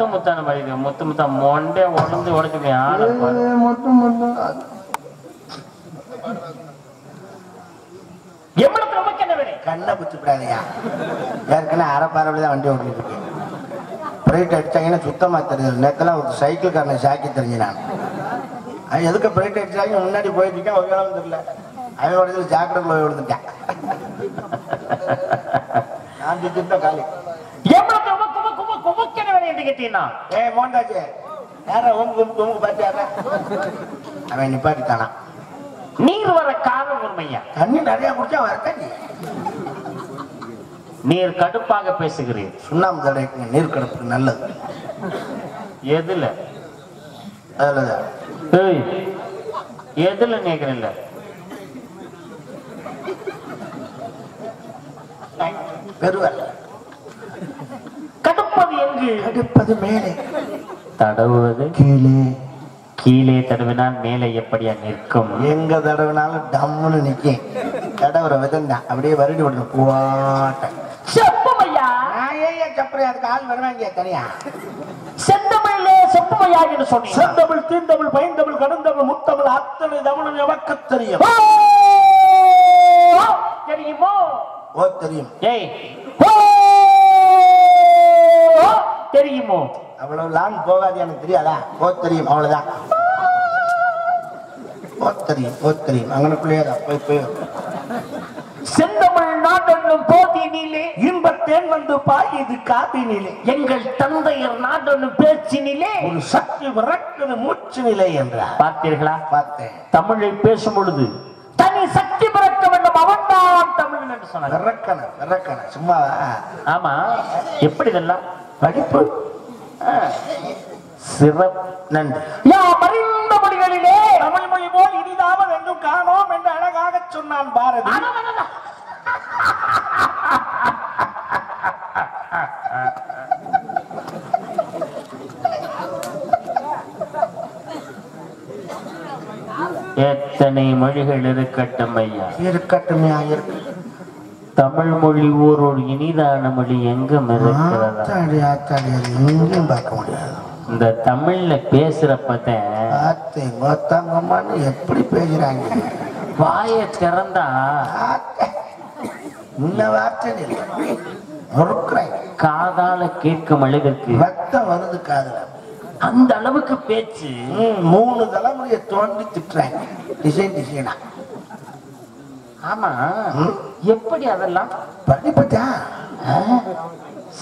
முத்தான மாதிரி முத்து முத்தா மொண்டே உடந்து உடச்சு ஆளை மொட்டு மொட்டு எவ்வளவு நமக்கு என்ன வேணும்? கண்ணை பிடிச்சிடாதையா. ஏற்கனவே அரை பார்வையில தான் வண்டி ஓட்டிட்டு இருக்கேன். பிரேட் அடிச்சாங்கன்னா சுத்தமா தெரியுது. நேரத்தில் ஒரு சைக்கிள்காரனை சாக்கி தெரிஞ்சு நான் அவன் எதுக்கு பிரேட் அடிச்சாங்க முன்னாடி போயிட்டு இருக்கேன். ஒரு காலம் தெரியல அவன் உடத்துல ஜாக்கிரதை விழுந்துட்டேன். நான் திட்டு காலி எவ்வளவு நமக்கு என்ன வேணும் என்று கேட்டீங்கன்னா மோண்டாச்சு யாரும் உங்க பாத்தியாரா அவன் நிப்பாட்டிட்டானா. நீர் வர காரணம் உண்மையா? தண்ணி நிறைய குடிச்சா வரத்தண்ணி. நீர் கடுப்பாக பேசுகிறேன். சுண்ணாம்பு தடவைக்குங்க நீர் கடுப்புக்கு நல்லது. எதுல அதுலதான் எதுல கேக்குறீங்க? பெருவல்ல கடுப்பது எங்கு? கடுப்பது மேலே, தடவுவது கீழே. கீழே தடவினால் மேலே எப்படியா நிற்கும்? எங்க தடவினாலும் டம்முன்னு நிக்கும். தடவுற விதம் தான் அப்படியே வருடி விடணும் பூவாட்ட. செப்பமையா சப்பரையா அதுக்கு ஆள் வருவாங்க தனியா. செந்தமிழே செப்பமையா என்று சொன்னீங்க. செந்தமிழ் தீந்தமிழ் பைந்தமிழ் கடுந்தமிழ் முத்தமிழ் அத்தனை தமிழும் எமக்கு தெரியும். தெரியுமோ? ஓ தெரியும். ஏய் தெரியுமோ? அவ்வளவு லாங் போகாது எனக்கு தெரியாதா? ஓ தெரியும் அவ்வளவுதான். ஓ தெரியும் ஓ தெரியும் அங்கனுக்குள்ளேயேதான் போய் போய். செந்தமிழ் நாடென்னும் போதினிலே இன்பத்தேன் வந்து பாயுது காதினிலே. எங்கள் தந்தையர் நாடென்னும் பேச்சினிலே ஒரு சக்தி விரக்குது மூச்சு நிலை என்றார். பார்த்தீர்களா? பார்த்தேன். தமிழை பேசும் பொழுது தனி சக்தி பிறக்க வேண்டும். அவன்தான் தமிழ் என்று சொன்னார். விரக்கன விரக்கன சும்மா. ஆமா, எப்படி இதெல்லாம் படிப்பு சிறப்பு. நன்றி. அறிந்த மொழிகளிலே தமிழ் மொழி போல் இனிதாவது எங்கும் காணோம் என்று அழகாக சொன்னான் பாரதி. எத்தனை மொழிகள் இருக்கட்டும் ஐயா, இருக்கட்டுமே இருக்கு. தமிழ் மொழி ஒரு இனிதான மொழி எங்கும் இருக்கிறதா? ஆத்தாடி ஆத்தாடி அது எங்கேயும் பார்க்க முடியாது. இந்த தமிழ்ல பேசுறப்ப மொத்தங்கம்மான்னு எப்படி பேசுறாங்க. வாயை திறந்தா இந்த வார்த்தை இல்லை காதால கேட்கும் அளவிற்கு ரத்தம் வருது காதுல. அந்த அளவுக்கு பேச்சு. 3 தலைமுறையை தோண்டி திட்டுறாங்க டிசைன் டிசைனா. ஆமா, எப்படி அதெல்லாம்? படிப்புதான்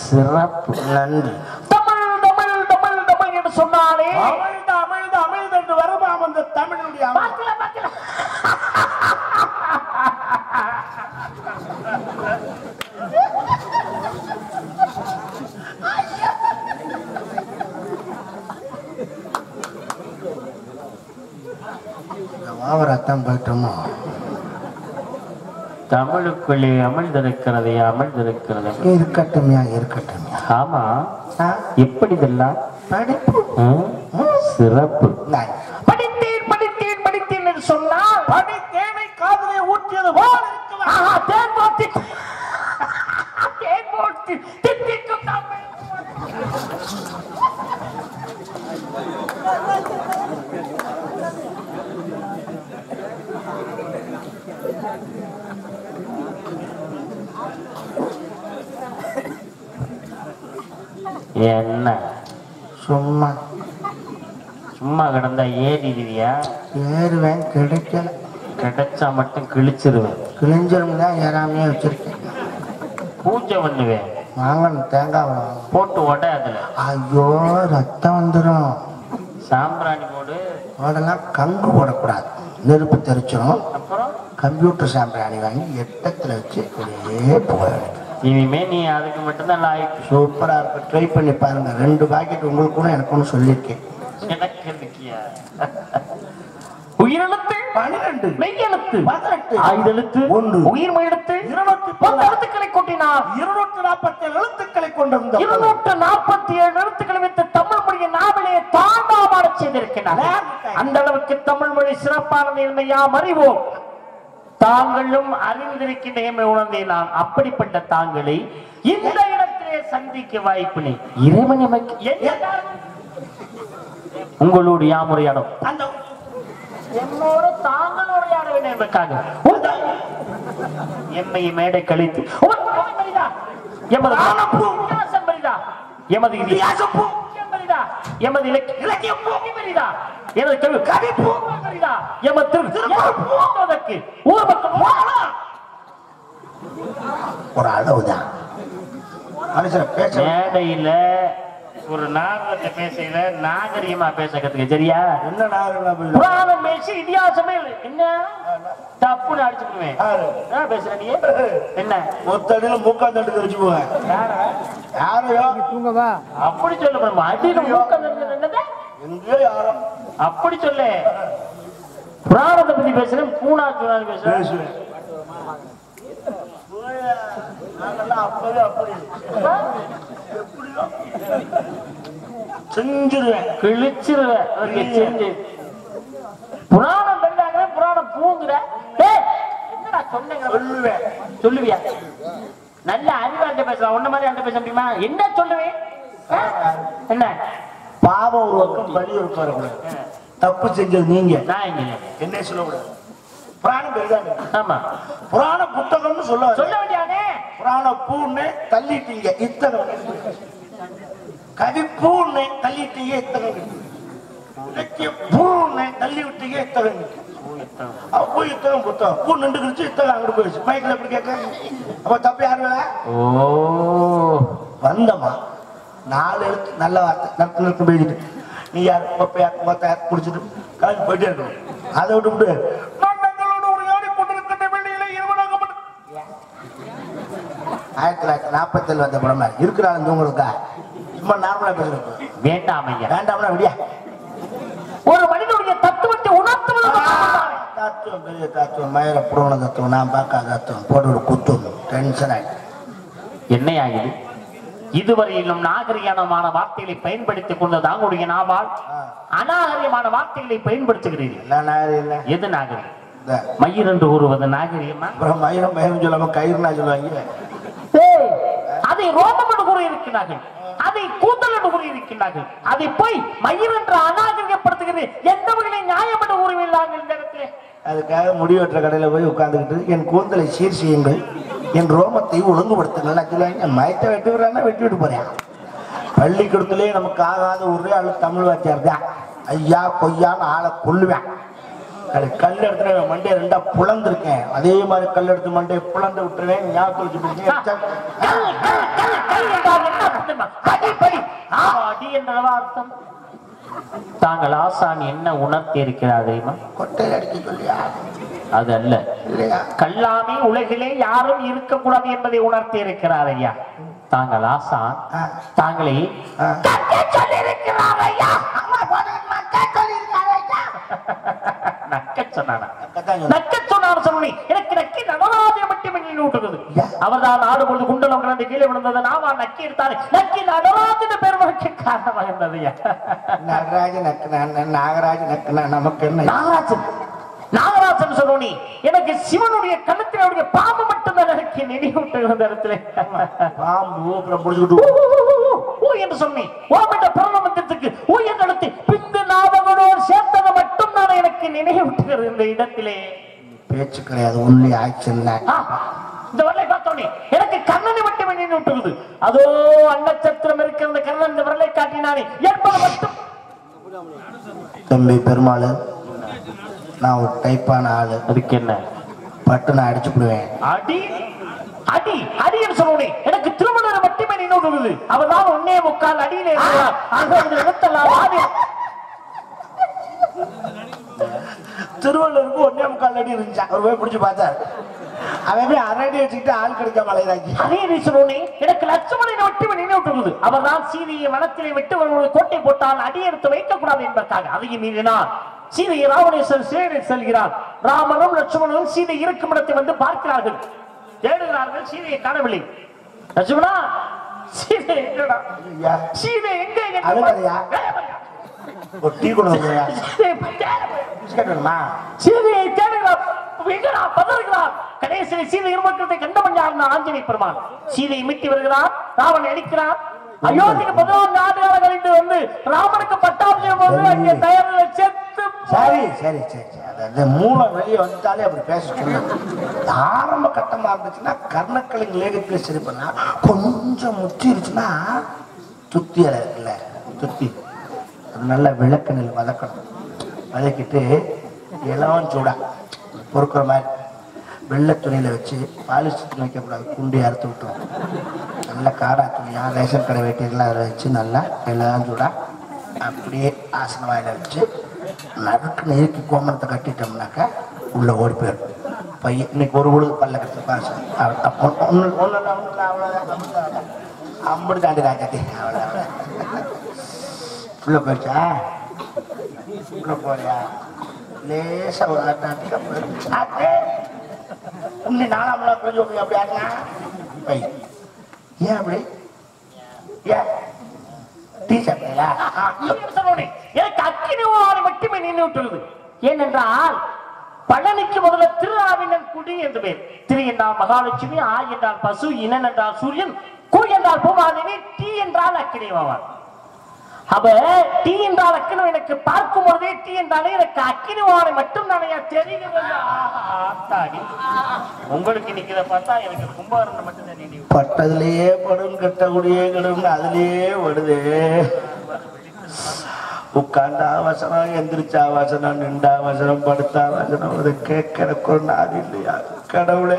சிறப்பு. நன்றி. தமிழ் தமிழ் தமிழ் தமிழ் என்று சொன்னாலே அமிழ்ந்து அமிழ்ந்து அமிழ்ந்து என்று வருமாம் அந்த தமிழுடைய ரத்தம் போயிட்டோமோ. தமிழுக்குள்ளே அமிழ்ந்திருக்கிறது அமிழ்ந்திருக்கிறது. இருக்கட்டும்யா இருக்கட்டும்யா. ஆமா, எப்படி இதெல்லாம்? படிப்பு சிறப்பு. படித்தேன் படித்தேன் படித்தேன் என்று சொன்னால் படித்தேனை காதலே ஊற்றியது போல் இருக்கலாம். தேன் போட்டி தேன் போட்டி தித்திக்கும் தமிழ். என்ன சும்மா சும்மா கிடந்தா ஏறிடுவியா? ஏறுவேன். கிடைக்கல. கிடைச்சா மட்டும் கிழிச்சிருவேன். கிழிஞ்சிரும் தான் ஏறாமையே வச்சிருக்கேன். பூஜை பண்ணுவேன். வாங்கணும் தேங்காய் போட்டு உட. அதுல ஐயோ ரத்தம் வந்துடும். சாம்பிராணி போடு. அதெல்லாம் கங்கு போடக்கூடாது, நெருப்பு தெரிச்சிடும். அப்புறம் கம்ப்யூட்டர் சாம்பிராணி வாங்கி எட்டத்தில் வச்சு அப்படியே போயிடும். இனிமே நீ அதுக்கு மட்டும்தான் லாய்க்கு. சூப்பரா இருக்கு. ட்ரை பண்ணி பாருங்க. 2 பாக்கெட் உங்களுக்கு கூட எனக்கு ஒன்று சொல்லியிருக்கேன். உயிரெழுத்து 12, மெய்யெழுத்து 18, ஆயுதெழுத்து 1, உயிர்மை எழுத்து 210 எழுத்துக்களை கொட்டினார். 247 எழுத்துக்களை கொண்டிருந்த 247 எழுத்துக்களை வைத்து தமிழ் மொழியை நாவிலே தாண்டாமாட செய்திருக்கிறார். அந்த அளவுக்கு தமிழ் மொழி சிறப்பானது என்பதை யாம் அறிவோம். தாங்களும் அறிந்திருக்கின்ற உணர்ந்தே நான் அப்படிப்பட்ட தாங்களை இந்த இடத்திலே இடையிலே சந்திக்க வாய்ப்பினை இறைவன் எமக்கு என்ன காரணம்? உங்களோடு யாமுறையாடும் அந்த என்னோட தாங்கள் உரையாட வேண்டும் என்பதற்காக எம்மை மேடை கழித்து எமது எமது எமது இலக்கியம் எமது கவிப்பு எமது ஊர் மக்கள் ஒரு அளவுதான் மனுஷன் பேச மேடையில ஒரு நாகரத்தை பேசல நாகரிகமா பேச கத்துக்க சரியா? என்ன நாகரிகம் புராணம் பேசி இதிகாசமே இல்லை என்ன தப்புன்னு அடிச்சுக்குவேன் பேசுற நீ என்ன மொத்தடியில மூக்காந்தட்டு தெரிச்சு போவேன் யாரையோ தூங்கவா அப்படி சொல்ல அடியில என்னது எங்கேயோ யாரும் அப்படி சொல்ல புராணத்தை பத்தி பேசுறேன் பூனா சூழல் பேசுறேன் பேசுவேன் அப்பவே அப்படி எப்படியோ செஞ்சிருவேன் கிழிச்சிருவேன் செஞ்சு புராணம் பெண்டாங்க புராணம் பூங்குற என்னடா சொன்னீங்க சொல்லுவேன் சொல்லுவியா? நல்ல அறிவாண்ட பேசலாம் ஒன்ன மாதிரி அண்ட பேச முடியுமா? என்ன சொல்லுவேன் என்ன பாவம் ஒரு பக்கம் பலி இருப்பாரு தப்பு செஞ்சது நீங்க நான் எங்க என்ன சொல்லக்கூடாது புராணம் பேருதாங்க ஆமா புராண புத்தகம்னு சொல்ல சொல்ல வேண்டியானே புராண பூன்னு தள்ளிட்டீங்க இத்தனை கவிப்பூன்னு தள்ளிட்டீங்க இத்தனை இலக்கிய பூன்னு தள்ளி விட்டீங்க இத்தனை அப்போ இத்தகம் புத்தகம் பூ நின்று கிழிச்சு இத்தகம் அங்கிட்டு போயிடுச்சு மைக்கில் எப்படி கேட்க அப்ப தப்பு யாருல வந்தமா 4 எழுத்து நல்ல வார்த்தை நிறுத்தி போயிட்டு நீ யார் பப்பையார் ஒத்தையார் குடிச்சிட்டு கிளம்பி போயிட்டே இருக்கணும் அதை விட்டு 1947 வந்த படமா இருக்கிறாள் தூங்குறதா சும்மா நார்மலா பேசுறது வேண்டாம் ஐயா வேண்டாம்னா விடியா ஒரு மனிதனுடைய தத்துவத்தை உணர்த்துவது தத்துவம் பெரிய தத்துவம் மயிர புரோண தத்துவம் நான் பார்க்காத தத்துவம் போட்டு ஒரு குத்தும் டென்ஷன் ஆயிடுச்சு என்ன ஆகுது? இதுவரையிலும் நாகரிகமான வார்த்தைகளை பயன்படுத்திக் கொண்டு தாங்களுடைய நாவால் அநாகரிகமான வார்த்தைகளை பயன்படுத்துகிறீர்கள். எது நாகரிகம்? மயிர் என்று கூறுவது நாகரிகமா? அப்புறம் மயிரம் மயிரம் சொல்லாம கயிறுனா சொல்லுவாங்க. அதை ரோமம் என்று கூறி இருக்கிறார்கள், அதை கூந்தல் என்று கூறி இருக்கின்றார்கள், அதை போய் மயிர் என்று அநாகரிகப்படுத்துகிறது எந்த வகையில நியாயம் என்று கூறுவீர்கள் இந்த இடத்துல? அதுக்காக முடிவெற்ற கடையில போய் உட்கார்ந்துக்கிட்டு என் கூந்தலை சீர் செய்யுங்கள், என் ரோமத்தை ஒழுங்குபடுத்துங்கள் சொல்லுவாங்க. மயத்தை வெட்டி விடுறான்னா வெட்டி விட்டு போறேன். பள்ளிக்கூடத்திலே நமக்கு ஆகாத ஒரே ஆளு தமிழ் வாத்தியார் தான். ஐயா கொய்யான்னு ஆளை கொல்லுவேன். கல் எடுத்து மண்டையை 2ஆ புலந்திருக்கேன். அதே மாதிரி கல் எடுத்து மண்டையை புலந்து விட்டுருவேன். தாங்கள் ஆசான் என்ன உணர்த்தி இருக்கிறார் தெரியுமா? கொட்டையில் அடிக்க சொல்லியா? அது அல்ல, கல்லாமே உலகிலே யாரும் இருக்கக்கூடாது என்பதை உணர்த்தி இருக்கிறார் ஐயா. தாங்கள் ஆசான் தாங்களே அவர்தான் ஆடுபொழுது குண்டலம் கிடந்து கீழே விழுந்தது. நாம நக்கி எடுத்தாரு. நக்கி நடராஜன் பேர் வரைக்கு காரணமாக இருந்தது. நடராஜன் நாகராஜன் நமக்கு என்ன? நாகராஜன் நாகராஜன் சொல்லி எனக்கு சிவனுடைய கழுத்தினுடைய பாம்பு மட்டும்தான் எனக்கு நினைவூட்டுகிற இடத்துல பாம்பு என்று சொன்னேன். பிரபலமத்திற்கு நடத்தி பிந்து நாதகனோடு சேர்த்ததை மட்டும் தான் எனக்கு நினைவூட்டுகிறது இந்த இடத்திலே. பேச்சு கிடையாது, ஒன்லி ஆக்ஷன். இந்த வரலை பார்த்தோன்னே எனக்கு கண்ணனை மட்டும் நினைவூட்டுகிறது. அதோ அன்னச்சத்திரம் இருக்கிற அந்த கண்ணன் இந்த வரலை காட்டினானே என்பது மட்டும். தம்பி பெருமாள், நான் ஒரு டைப்பான ஆளு. அதுக்கு என்ன? பட்டு நான் அடிச்சு விடுவேன். அடி அடி அடி என்று சொன்னேன். எனக்கு திருமணம் மட்டுமே நினைவுகிறது. அவர்தான் 1.25 அடியிலே இருக்கிறார். திருவள்ளூருக்கு 1.25 அடி இருந்துச்சு. அவர் போய் பிடிச்சு பார்த்தார். அவன் போய் 1/2 அடி வச்சுக்கிட்டு ஆள் கிடைக்காம அலையிறாங்க. அதே சொன்னேன். எனக்கு லட்சுமணனை மட்டுமே நினைவுகிறது. அவர்தான் சீதையை வனத்திலே விட்டு ஒரு கோட்டை போட்டால் அடி எடுத்து வைக்கக்கூடாது என்பதற்காக அதையும் மீறினார். சீதையை ராவணேஸ்வரர் சிறையிலே செல்கிறார். ராமனும் லட்சுமணனும் சீதை இருக்கும் இடத்தை வந்து பார்க்கிறார்கள், தேடுகிறார்கள். சீதையை காணவில்லை. லட்சுமணா, சீதை எங்கடா? சீதை எங்க? டீ கொண்டு சீதையை தேடுகிறார். வெகுகிறார், பதறுகிறார். கடைசியில் சீதை இருமக்கத்தை கண்டவன் யாருன்னா ஆஞ்சநேய பெருமான். சீதையை மீட்டி வருகிறார், ராவணன் அடிக்கிறார். அயோத்திக்கு 14 ஆண்டுகால கழித்து வந்து ராமனுக்கு பட்டாபிஷேகம் போது அங்கே தயாரில் செத்து. சரி சரி சரி சரி, அந்த மூளை வெளியே வந்துட்டாலே அப்படி பேச சொல்லுங்க. ஆரம்ப கட்டமா இருந்துச்சுன்னா கர்ணக்கலின் லேகத்துல சரி பண்ணா, கொஞ்சம் முத்திருச்சுன்னா துத்தி இலை இருக்குல்ல, துத்தி அது நல்லா விளக்கணில் வதக்கணும். வதக்கிட்டு இளவன் சூடா பொறுக்கிற மாதிரி வெள்ளை துணியில வச்சு பாலிஷ் துணி வைக்கக்கூடாது, குண்டி அறுத்து விட்டுரும். நல்லா காடா துணியா ரேஷன் கடை வெட்டியெல்லாம் அதில் வச்சு நல்லா எல்லாம் சூடா அப்படியே ஆசன வாயில வச்சு நறுக்கு நெருக்கி கோமணத்தை கட்டிட்டோம்னாக்கா உள்ள ஓடி போயிடும். பையன் இன்னைக்கு ஒரு பொழுது பல்ல கட்டு அம்படி தாண்டி ராஜாத்தி அவ்வளோ உள்ள போயிடுச்சா, உள்ள போறியா லேசா ஒரு ஆட்டாட்டிக்கா போயிடுச்சு. உன்னை 4ஆம் நாள் கொஞ்சம் அப்படி ஆட்டினா பையன் ஏன் அப்படி ஏன் டீ சாப்பிடா எனக்கு அக்கினிவாரை மட்டுமே நினைவுற்றுள்ளது. ஏனென்றால் பழனிக்கு முதல்ல திருஆவினன் குடி என்று பேர். திரு என்றால் மகாலட்சுமி, ஆ என்றால் பசு, இனன் என்றால் சூரியன், கு என்றால் பூமாதேவி, டி என்றால் அக்கினிவாவார். அப்ப டீ என்றால் அக்கினி எனக்கு பார்க்கும் பொழுதே டீ என்றாலே எனக்கு அக்கினிவாரை மட்டும் தானே தெரிகிறது. உங்களுக்கு நிக்கிறத பார்த்தா எனக்கு கும்பகர்ணன் மட்டும் தெரியும். பட்டதுலயே படும் கட்டக்கூடியே கிடும் அதுலயே வருது. உட்கார்ந்தா வசனம், எந்திரிச்சா வசனம், நின்றா வசனம், படுத்தா வசனம், அது கேட்கறக்கு நாது இல்லையா கடவுளே.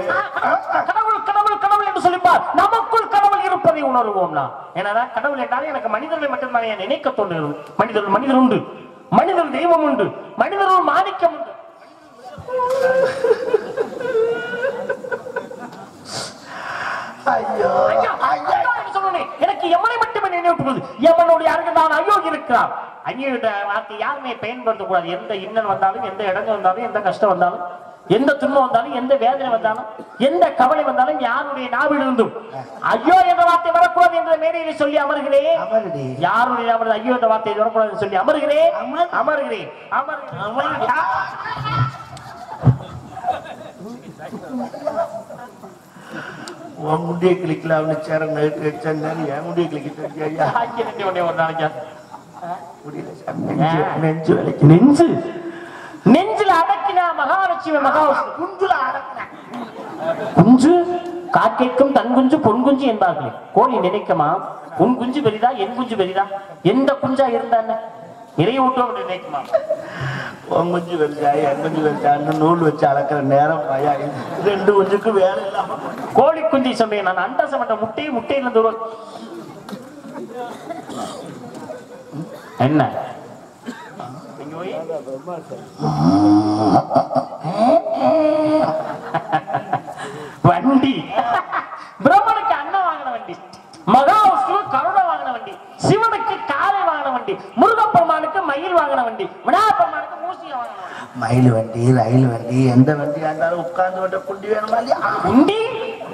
கடவுள் கடவுள் கடவுள் என்று சொல்லிப்பார். நமக்குள் கடவுள் இருப்பதை உணர்வோம்னா என்னதான் கடவுள் என்றாலே எனக்கு மனிதர்களை மட்டும்தான் நினைக்க தோன்றுகிறது. மனிதர் உண்டு, மனிதர் தெய்வம் உண்டு, மனிதர் மாணிக்கம் உண்டு. ஐயோ எனக்கு எமனை மட்டுமே நினைவுறுகிறது. எமனுடைய அருகே நான் ஐயோ இருக்கிறான். ஐயோட வார்த்தை யாருமே பயன்படுத்த கூடாது. எந்த இன்னல் வந்தாலும், எந்த இடங்கள் வந்தாலும், எந்த கஷ்டம் வந்தாலும், எந்த துன்பம் வந்தாலும், எந்த வேதனை வந்தாலும், எந்த கவலை வந்தாலும் யாருடைய நாவிலிருந்தும் ஐயோ என்ற வார்த்தை வரக்கூடாது என்ற மேடையிலே சொல்லி அமர்கிறேன். யாருடைய நாவல் ஐயோ என்ற வார்த்தை வரக்கூடாது சொல்லி அமர்கிறேன். அமர்கிறேன் முடிய கிளிக்கல அவனு சேர நைட்டு என் முடிய கிளிக்க ஒரு நாளைக்கு நெஞ்சு நெஞ்சில் அடக்கினா மகாலட்சுமி குஞ்சுல அடக்கினா குஞ்சு காக்கைக்கும் தன் குஞ்சு பொன் குஞ்சு என்பார்களே. கோழி நினைக்குமா உன் குஞ்சு பெரிதா என் குஞ்சு பெரிதா, எந்த குஞ்சா இருந்தா நிறைய விட்டோம் நினைக்குமா. உன் குஞ்சு வெறிச்சா என் குஞ்சு வெறிச்சான்னு நூல் வச்சு அளக்கிற நேரம் பயா 2 குஞ்சுக்கு வேலை இல்லாம கோழி குஞ்சு சொன்னேன் நான். அண்ட சமட்ட முட்டையிலிருந்து என்ன வண்டி பிரம்மனுக்கு அண்ணன் வாங்கின வண்டி, மகாவிஷ்ணு கருணை வாங்கின வண்டி, சிவனுக்கு காலை வாங்கின வண்டி, முருகப்பெருமானுக்கு மயில் வாங்கின வண்டி, விநாயகப்பெருமானுக்கு மூசிய வாங்கின வண்டி. மயில் வண்டி, ரயில் வண்டி, எந்த வண்டியா இருந்தாலும் உட்கார்ந்து வண்ட குண்டி வேணுமா இல்லையா? குண்டி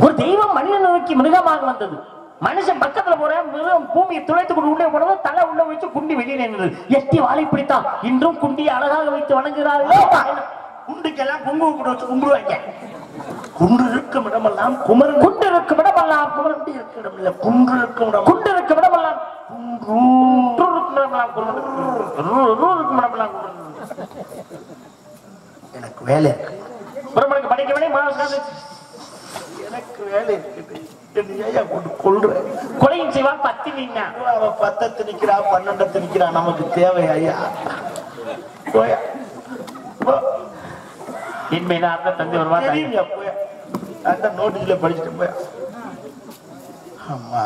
ஒரு தெய்வம் மனிதன் நோக்கி மிருகமாக வந்தது. மனுஷன் பக்கத்துல போற மிருகம் பூமியை துளைத்து கொண்டு உள்ளே போனது, தலை உள்ள வச்சு குண்டி வெளியே நின்றது. எட்டி வாழை பிடித்தான். இன்றும் குண்டியை அழகாக வைத்து வணங்குகிறார்கள். குண்டிக்கெல்லாம் குங்குமம் போட்டு வச்சு கும்பிடுவாங்க. குண்டு இருக்கும் இடமெல்லாம் குமரன், குண்டு இருக்கும் இடமெல்லாம் குமரன், இருக்கும் இடமில்ல குன்று இருக்கும் இடம், குண்டு இருக்கும் இடமெல்லாம் எனக்கு வேலை இருக்கு. பிரம்மனுக்கு படிக்க வேண்டிய எனக்கு வேலை இருக்கு. கொலையும் செய்வான். 10 நின்னா அவன் 10 திணிக்கிறா, 12 திணிக்கிறா. நமக்கு தேவை ஐயா. இன்மையில தந்தை வருவா அந்த நோட்டீஸ்ல படிச்சுட்டு போய் அம்மா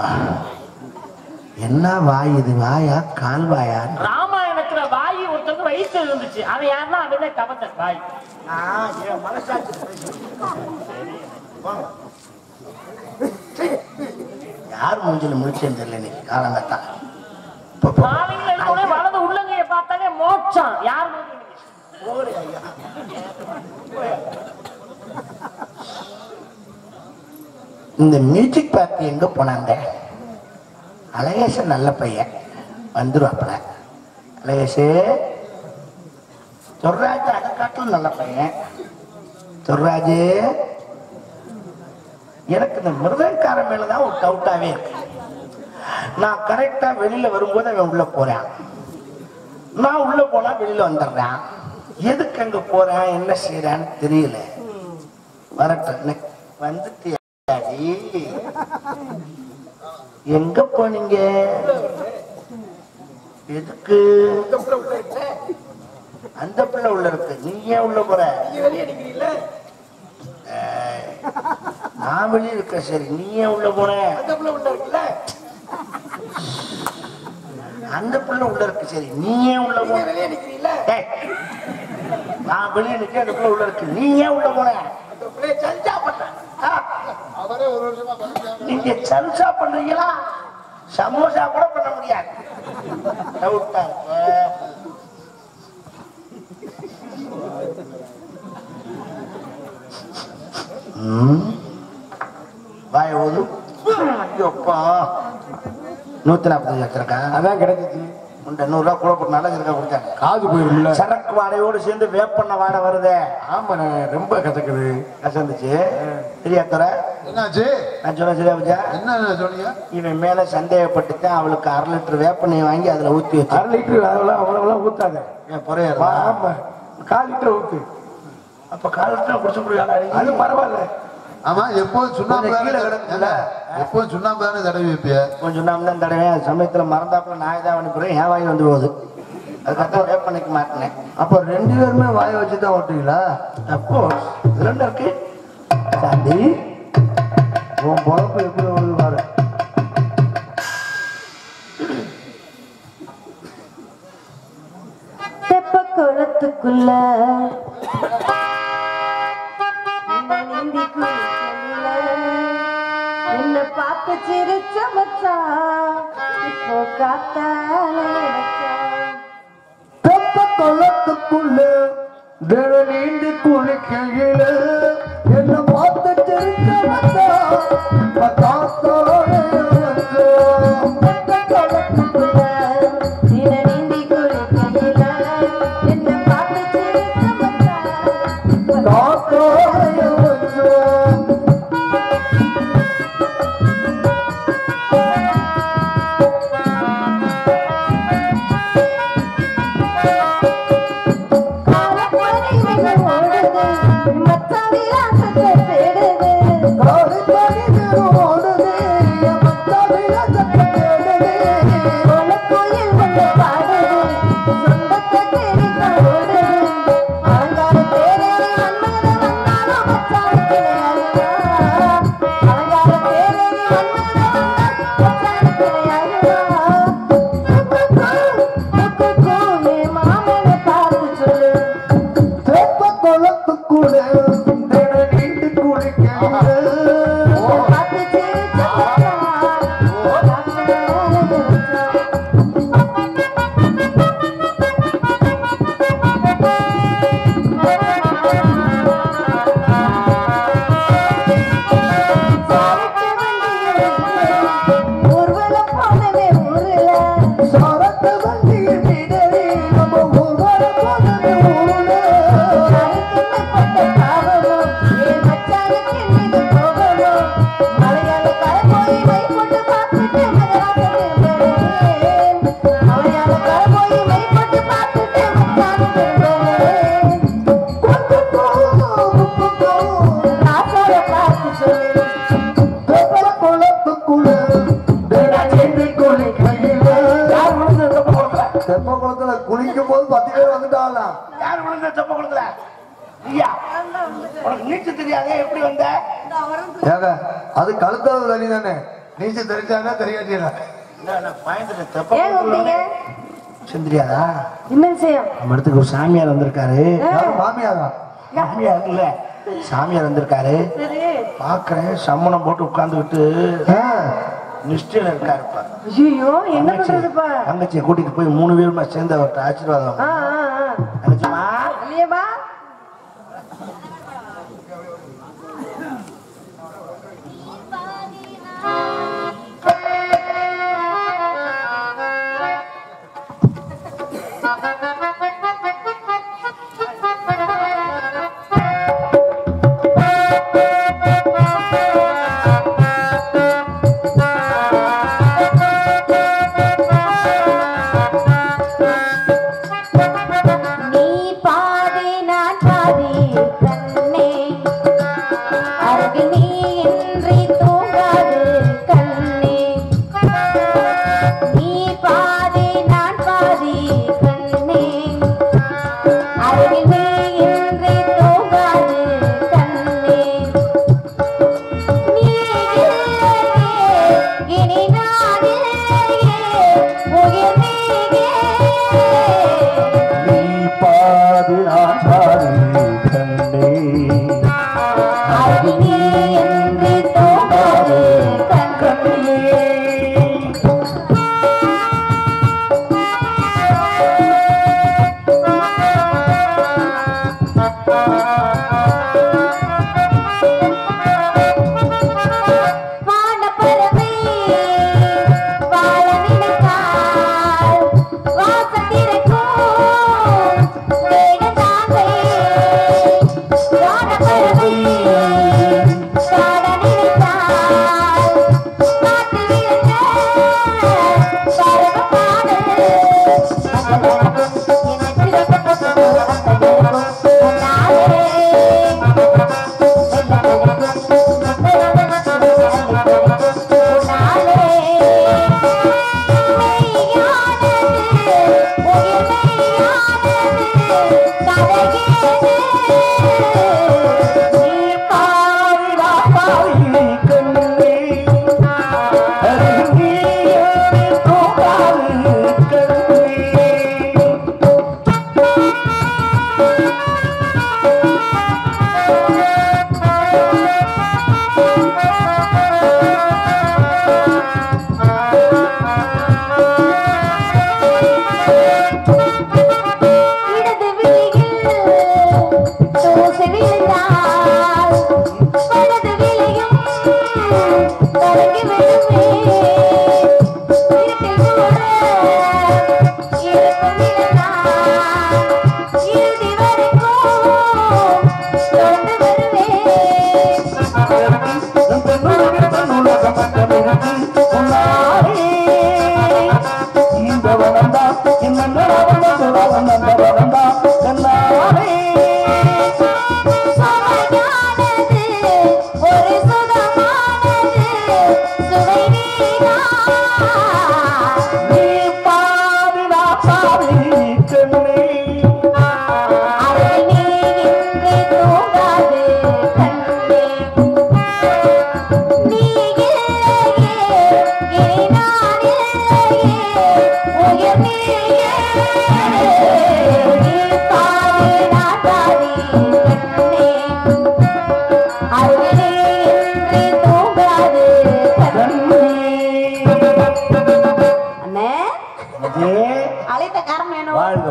என்ன வாய் இது? வாயா கால் வாயா? ராமாயணத்துல வாயு ஒருத்தருக்கு வயிற்று இருந்துச்சு. அவன் யாருன்னா அவன் கபத்த வாய். யார் மூஞ்சில முடிச்சேன்னு தெரியல இன்னைக்கு காலங்கத்தான். வலது உள்ளங்கைய பார்த்தாலே மோட்சம். யார் இந்த மியூசிக் பார்ட்டி எங்க போனாங்க? அழகேசன் நல்ல பையன் வந்துருவாப்ல. அழகேசு சொல்றாச்சு, அதை காட்டிலும் நல்ல பையன். சொல்றாஜே, எனக்கு இந்த மிருதங்காரன் மேலதான் ஒரு டவுட்டாவே இருக்கு. நான் கரெக்டா வெளியில வரும்போது அவன் உள்ள போறான், நான் உள்ள போனா வெளியில வந்துடுறான். எதுக்கு அங்க போறேன் என்ன செய்யறான்னு தெரியல. வரட்டும் வந்துட்டு எங்க போனீங்க, எதுக்கு? அந்த பிள்ளை உள்ள இருக்கு, நீ ஏன் உள்ள போற? நான் வெளியே இருக்க, சரி நீ ஏன் உள்ள போன? அந்த பிள்ளை உள்ள இருக்குல்ல, அந்த பிள்ளை உள்ள இருக்கு, சரி நீ ஏன் உள்ள போன? வெளியே நிக்கிறீல்ல, நான் வெளியே நிக்க, அந்த பிள்ளை உள்ள இருக்கு, நீ ஏன் உள்ள போன? அந்த பிள்ளைய சஞ்சா பண்ண. அவரே ஒரு வருஷமா நீங்க சல்சா பண்றீங்களா? சமோசா கூட பண்ண முடியாது. வாய ஓது. ஐயோப்பா 140 வச்சிருக்கா, அதான் கிடைச்சிச்சு. 100 ரூபா கூட போட்டு நல்ல இருக்கா கொடுத்தாங்க. காது போயிருல, சரக்கு வாடையோடு சேர்ந்து வேப்பண்ண வாடை வருதே. ஆமா, ரொம்ப கசக்குது. கசந்துச்சு. தெரியாத்தர என்னாச்சு? நான் சொன்ன சரியா பச்சா? என்ன சொன்னீங்க? இவன் மேல சந்தேகப்பட்டுதான் அவளுக்கு 1/2 லிட்டர் வேப்பண்ணையை வாங்கி அதுல ஊத்தி வச்சு. 1/2 லிட்டர் அவ்வளவு ஊத்தாத, புறையா? ஆமா, 1/4 லிட்டர் ஊத்து. அப்ப 1/4 லிட்டர் குடிச்சு முடியாது, அது பரவாயில்ல. ஆமா, எப்போதும் சுண்ணாம்பு கிடக்குல்ல, எப்போதும் சுண்ணாம்பு தானே தடவி வைப்பிய? கொஞ்சம் சுண்ணாம்பு தான் தடவை. சமயத்துல மறந்தாப்புல நான் இதான் அனுப்புறேன், என் வாய் வந்து போகுது. அதுக்காக வேப்பண்ணைக்கு மாட்டினேன். அப்போ 2 பேருமே வாயை வச்சுதான் ஓட்டுவீங்களா? அப்போ இதுல என்ன இருக்கு? சாந்தி, உன் பொழப்பு எப்படி வருது பாரு. தெப்ப குளத்துக்குள்ள என்ன பார்த்து சிரிச்ச மச்சான், இப்போ காத்தாலே தெப்ப குளத்துக்குள்ள நீந்தி குளிக்கையில என்ன பார்த்து சிரிச்ச மச்சான், காத்தாலே குளிக்கும் போது 10 பேர் வந்துட்டாங்க. யார் விழுந்த தெப்ப குளத்துல? ஐயா, உனக்கு நீச்சல் தெரியாதே, எப்படி வந்த? ஏங்க, அது கழுத்தாவது தண்ணி தானே, நீச்சல் தெரிஞ்சாங்க தெரியாதீங்களா? தெரியாதா? என்ன விஷயம்? நம்ம இடத்துக்கு ஒரு சாமியார் வந்திருக்காரு. மாமியாரா? மாமியார் இல்ல, சாமியார் வந்திருக்காரு. பாக்குறேன், சம்மணம் போட்டு உட்கார்ந்துக்கிட்டு நிஷ்டையில இருக்காரு. ஐயோ, என்ன பண்றதுப்பா? தங்கச்சியை கூட்டிட்டு போய் 3 பேருமா சேர்ந்து அவர்கிட்ட ஆசீர்வாதம். தங்கச்சிமா இல்லையேப்பா,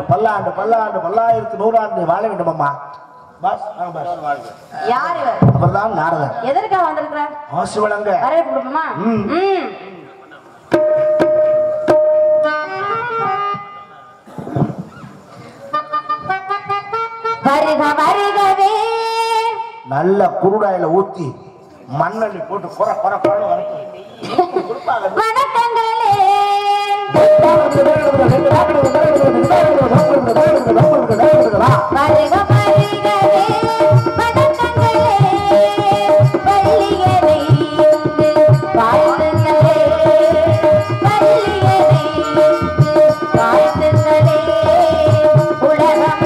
பல்லாண்டு பல்லாண்டு பல்லாயிரத்து நூறாண்டு வாழ வேண்டும் அம்மா. யார் இவர்? அவர்தான் நாரதர். எதற்காக வந்திருக்கிறார்? ஆசி வழங்க. வரவே கொடுப்போமா? வருக வருகவே. நல்ல குருடாயில ஊத்தி மண்ணள்ளி போட்டு குற குற குற வரைக்கும் வணக்கங்களே. வருக வருகவே வணக்கங்களே. வள்ளியரை வாழ்த்துங்களே. வள்ளியரை வாழ்த்துங்களே. உலகம்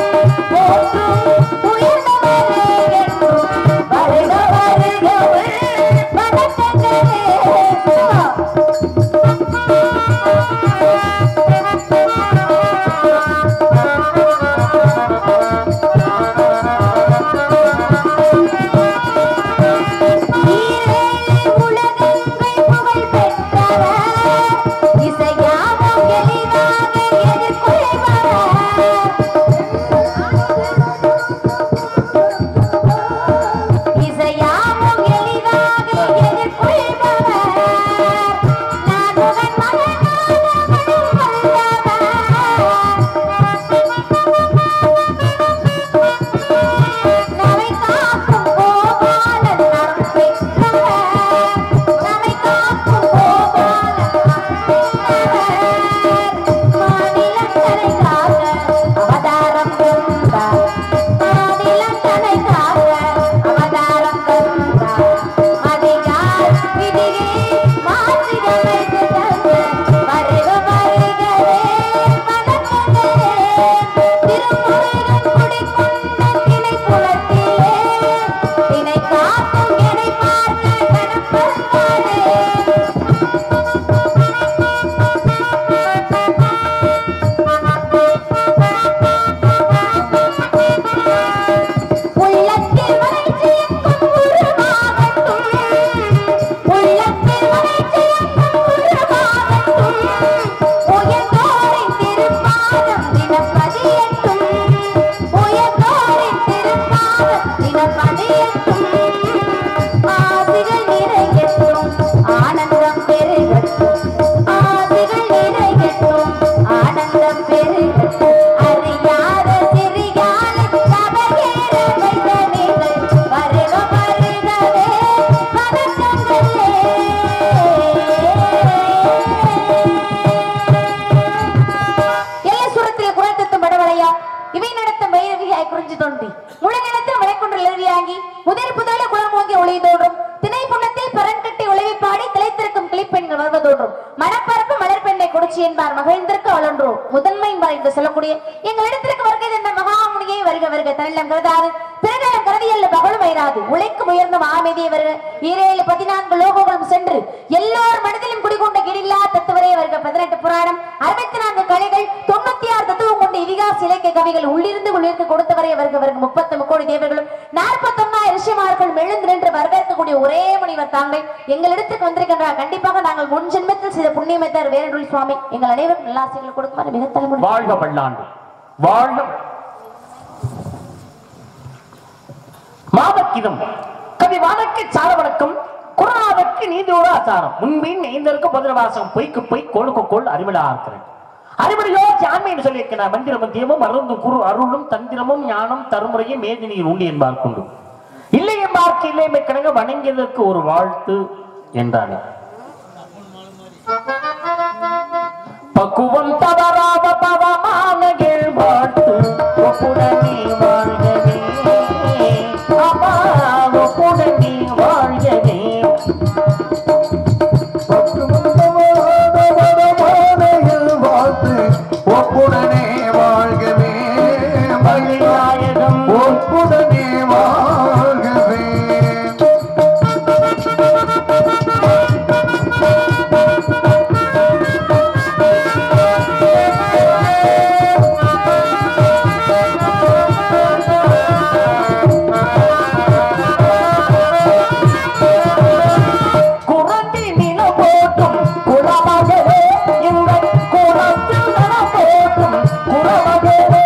போற்றும் உயர்ந்தவரே என்றும் வருக வருகவே வணக்கங்களே. முயற்சி என்பார் மகிழ்ந்திருக்கு அவளொன்று முதன்மை என்பார் என்று சொல்லக்கூடிய எங்களிடத்திற்கு வருகை என்ற மகாமுனியை வருக வருக தன்னிடம் கருதாது பிறகு கருதியல்ல பகலும் வயிறாது உழைக்கும் உயர்ந்த மாமேதியை வருக 7-14 லோகங்களும் சென்று எல்லோர் மனதிலும் குடிகொண்ட கிடில்லா தத்துவரே வருக 18 புராணம் 64 கலைகள் 96 தத்துவம் கொண்ட இதிகாச இலக்கிய கவிகள் உள்ளிருந்து உள்ளிருக்கு கொடுத்தவரே வருக வருக 30 கோடி தேவர்களும் 41 ரிஷிமார்களும் எழுந்து நின்று வரவேற்கக்கூடிய ஒரே முனிவர் தாங்கள் எங்களிடத்துக்கு வந்திருக்கின்றார். கண்டிப்பாக நாங்கள் முன் ஜென்மத்தில் செய்த புண்ணியமை தவிர வேறொரு சுவாமி எங்கள் அனைவரும் நல்லாசிகள் கொடுக்குமாறு மிக தலைமுறை வாழ்க பல்லாண்டு வாழ்க மாவக்கிதம் கவி வானக்கு சார வணக்கம் குரானுக்கு நீதியோட ஆச்சாரம் முன்பின் ஐந்தருக்கு பதினவாசம் பொய்க்கு பொய் கோளுக்கு கோள் அறிவிழா இருக்கிறேன் அறிவுடையோ ஜான்மை என்று சொல்லியிருக்கிறார் மந்திர மத்தியமும் அருந்து குரு அருளும் தந்திரமும் ஞானம் தருமுறையும் மேதினியில் உண்டு என்பார் கொண்டு இல்லை என்பார்க்கு இல்லைமை கிடங்க வணங்கியதற்கு ஒரு வாழ்த்து என்றானே பக்குவம் தவறாத பவமான வாழ்த்து ஒப்புடனே வாழ்கவே ஒப்புடனே வாழ்கவே ஒப்புடனே வாழ்கவே மலைநாயகம் ஒப்புடனே வாழ்கவே குரத்தி நில போட்டும் குலமகளே இந்த குலத்தில் நல போட்டும் குலமகளே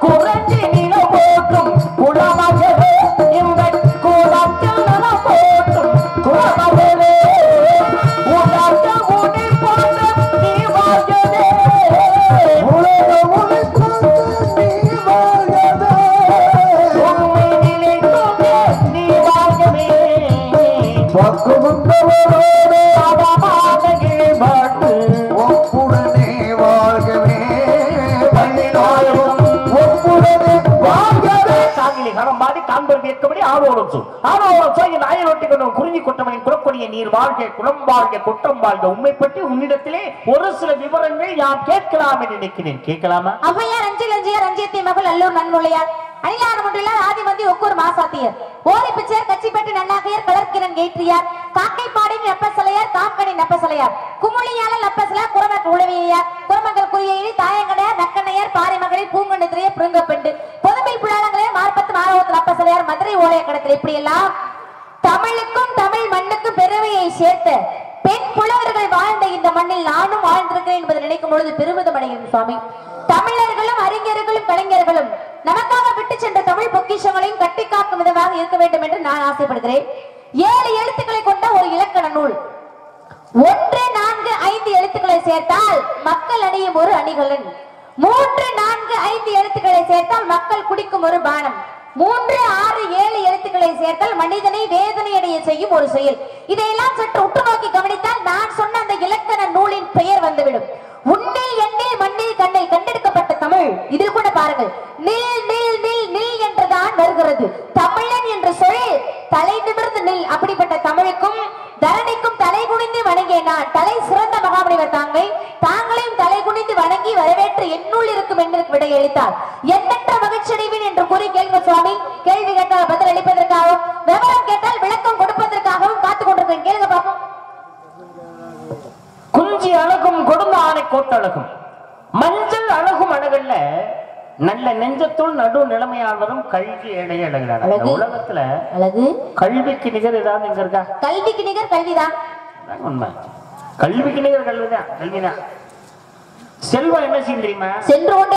குரத்தி நில போட்டும் குலமகளே இந்த குலத்தில் நல போட்டும் குலமகளே உலக உடை போன்ற நீ வாழ்கவே உலக உழைக்கும் நீ வாழ்கவே உண்மை நிலைக்குமே நீ வாழ்கவே பக்குவந்தவரோடு அவமானகே பாட்டு ஒப்புடனே வாழ்கவே மல்லிநாயகம் ஒப்புடனே வாழ்கவே சாங்கிலி கணம்பாடி காண்பர் கேட்கபடி ஆரோரம் சொல் ஆரோரம் சொல் என் ஆயலொட்டி கொண்டு குறிஞ்சி கொட்டவனின் குலக்கொடிய நீர் வாழ்க குளம் வாழ்க குற்றம் வாழ்க உண்மை பற்றி உன்னிடத்திலே ஒரு சில விவரங்கள் யார் கேட்கலாம் என்று நினைக்கிறேன் கேட்கலாமா ஔவையார் அஞ்சிலஞ்சியார் அஞ்சியத்தை மகள் அல்லூர் நன்முள்ளையார் அணிலார் ஒன்றிலார் ஆதிமந்தி ஒக்கூர் மாசாத்தியர் ஓரி பிச்சையர் கச்சிப்பட்டு நன்னாகையர் கலர்கிரன் கேற்றியார் காக்கை பாடின் நப்பசலையார் காக்கணி நப்பசலையார் குமுளியால நப்பசலையார் குரமக்க உளவியார் குரமக்கள் குறியீடு தாயங்கடையார் நக்கண்ணையார் பாறை மகளிர் பூங்கொண்டு திரைய புருங்கப்பெண்டு பொதுமை புலாளங்களே மார்பத்து மாரவத்து நப்பசலையார் மதுரை ஓலைய கடத்தில் இப்படி எல்லாம் தமிழுக்கும் தமிழ் மண்ணுக்கும் பெருமையை சேர்த்த பெண் புலவர்கள் வாழ்ந்த இந்த மண்ணில் நானும் வாழ்ந்திருக்கிறேன் என்பதை நினைக்கும் பொழுது பெருமிதம் அடைகிறேன் சுவாமி. தமிழர்களும் அறிஞர்களும் கலைஞர்களும் நமக்காக விட்டு சென்ற தமிழ் பொக்கிஷங்களையும் கட்டி காக்கும் விதமாக இருக்க வேண்டும் என்று நான் ஆசைப்படுகிறேன். 7 எழுத்துக்களை கொண்ட ஒரு இலக்கண நூல் 1 4 5 எழுத்துக்களை சேர்த்தால் மக்கள் அணியும் ஒரு அணிகலன் 3 4 5 எழுத்துக்களை சேர்த்தால் மக்கள் குடிக்கும் ஒரு பானம் 3 6 7 எழுத்துக்களை சேர்த்தால் மனிதனை வேதனை அடைய செய்யும் ஒரு செயல். இதையெல்லாம் சற்று உற்று நோக்கி கவனித்தால் நான் சொன்ன அந்த இலக்கண நூலின் பெயர் வந்துவிடும். உன்னில் எண்ணில் மண்ணில் கண்ணில் கண்டெடுக்கப்பட்ட தமிழ். இதில் கூட பாருங்கள், நில் நில் நில் நில் என்றுதான் வருகிறது. தமிழன் என்ற சொல் தலை நிமிர்ந்து நில். அப்படிப்பட்ட தமிழுக்கும் தரணிக்கும் தலை குனிந்து வணங்கிய நான் தலை சிறந்த மகாமுனிவர் தாங்களையும் தலை குனிந்து வணங்கி வரவேற்று என்னுள் இருக்கும் என்று விடையளித்தார். எண்ணற்ற மகிழ்ச்சி அடைவேன் என்று கூறி கேள்வி சுவாமி. கேள்வி கேட்டால் பதில் அளிப்பதற்காகவும் விவரம் கேட்டால் விளக்கம் கொடுப்பதற்காகவும் காத்துக் கொண்டிருக்கிறேன். கேளுங்க பாப்போம். குஞ்சி அழகும் கொடுந்த ஆணை கோட்டழகும் மஞ்சள் அழகும் அழகல்ல நல்ல நெஞ்சத்துள் நடு நிலைமையாளரும் கல்வி ஏழைய அழகிறார். உலகத்துல அழகு கல்விக்கு நிகர் ஏதாவது இங்க இருக்கா? கல்விக்கு நிகர் கல்விதான். உண்மை, கல்விக்கு நிகர் கல்விதான். செல்வம் என்ன செய்யும் தெரியுமா? சென்று கொண்டே